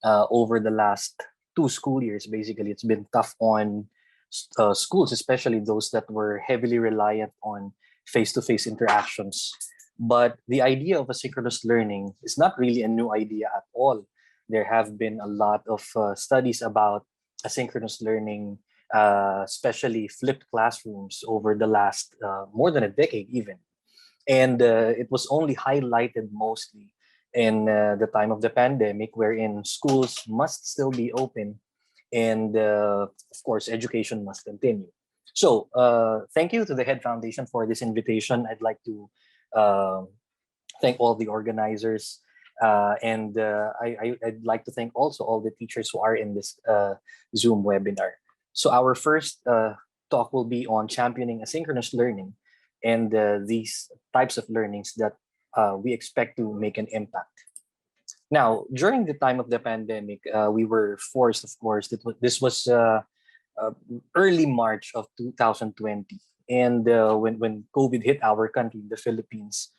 over the last 2 school years. Basically, it's been tough on schools, especially those that were heavily reliant on face-to-face interactions. But the idea of asynchronous learning is not really a new idea at all. There have been a lot of studies about asynchronous learning, especially flipped classrooms over the last more than a decade even. And it was only highlighted mostly in the time of the pandemic, wherein schools must still be open and of course education must continue. So thank you to the Head Foundation for this invitation. I'd like to uh, thank all the organizers, and I'd like to thank also all the teachers who are in this Zoom webinar. So our first talk will be on championing asynchronous learning and these types of learnings that we expect to make an impact. Now, during the time of the pandemic, we were forced, of course, this was uh, early March of 2020. And when COVID hit our country, the Philippines,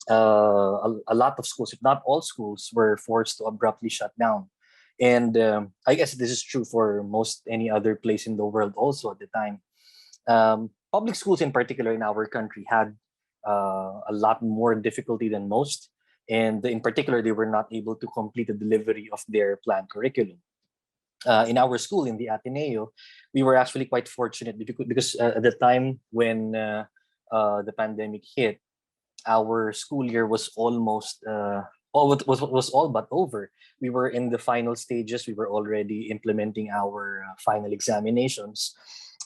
a lot of schools, if not all schools, were forced to abruptly shut down. And I guess this is true for most any other place in the world also at the time. Public schools in particular in our country had a lot more difficulty than most. And in particular, they were not able to complete the delivery of their planned curriculum. In our school, in the Ateneo, we were actually quite fortunate because at the time when the pandemic hit, our school year was almost was all but over. We were in the final stages. We were already implementing our final examinations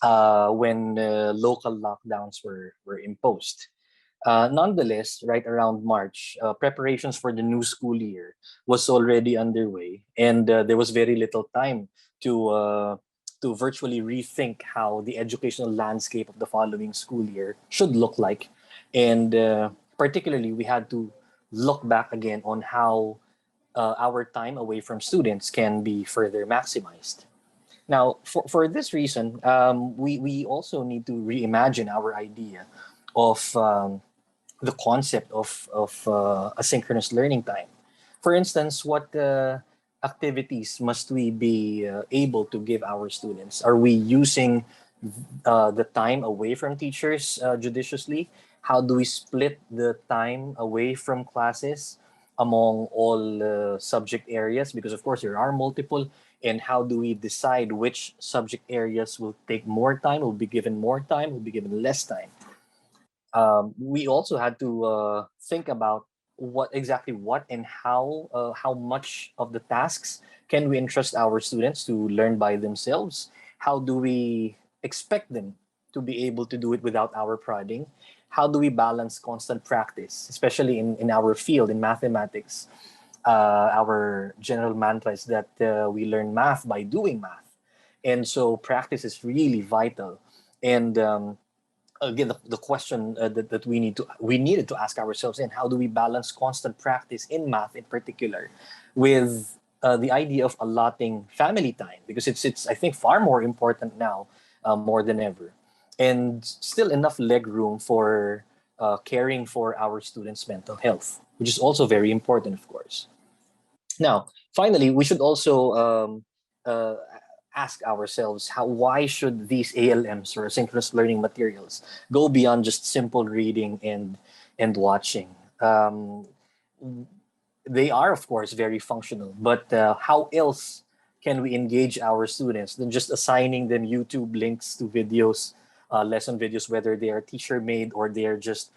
when local lockdowns were imposed. Nonetheless, right around March, preparations for the new school year was already underway, and there was very little time to virtually rethink how the educational landscape of the following school year should look like, and particularly we had to look back again on how our time away from students can be further maximized. Now, for this reason, we also need to reimagine our idea of the concept of asynchronous learning time. For instance, what activities must we be able to give our students? Are we using the time away from teachers judiciously? How do we split the time away from classes among all subject areas? Because of course there are multiple. And how do we decide which subject areas will take more time, will be given more time, will be given less time? We also had to think about what and how much of the tasks can we entrust our students to learn by themselves? How do we expect them to be able to do it without our prodding? How do we balance constant practice, especially in our field, in mathematics? Our general mantra is that we learn math by doing math. And so practice is really vital. And again, the question that we needed to ask ourselves, and how do we balance constant practice in math in particular with the idea of allotting family time, because it's I think far more important now, more than ever, and still enough leg room for caring for our students' mental health, which is also very important, of course. Now, finally, we should also uh, ask ourselves why should these ALMs or asynchronous learning materials go beyond just simple reading and watching? They are, of course, very functional, but how else can we engage our students than just assigning them YouTube links to videos, lesson videos, whether they are teacher made or they're just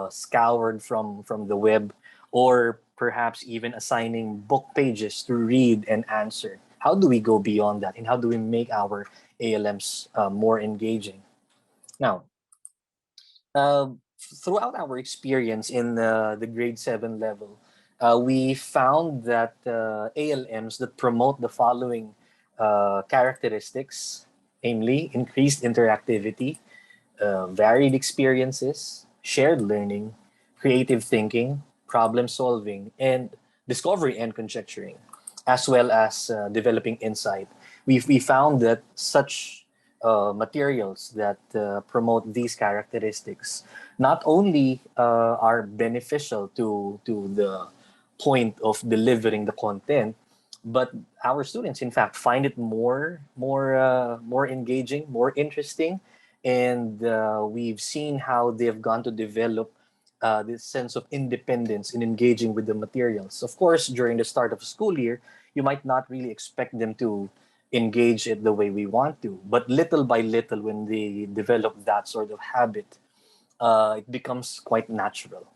scoured from the web, or perhaps even assigning book pages to read and answer? How do we go beyond that, and how do we make our ALMs more engaging? Now, uh, throughout our experience in the grade 7 level, we found that ALMs that promote the following characteristics, namely increased interactivity, varied experiences, shared learning, creative thinking, problem solving, and discovery and conjecturing, as well as developing insight. We found that such materials that promote these characteristics not only are beneficial to the point of delivering the content, But our students, in fact, find it more engaging, more interesting, and we've seen how they've gone to develop this sense of independence in engaging with the materials. Of course, during the start of school year, you might not really expect them to engage it the way we want to, but little by little, when they develop that sort of habit, it becomes quite natural.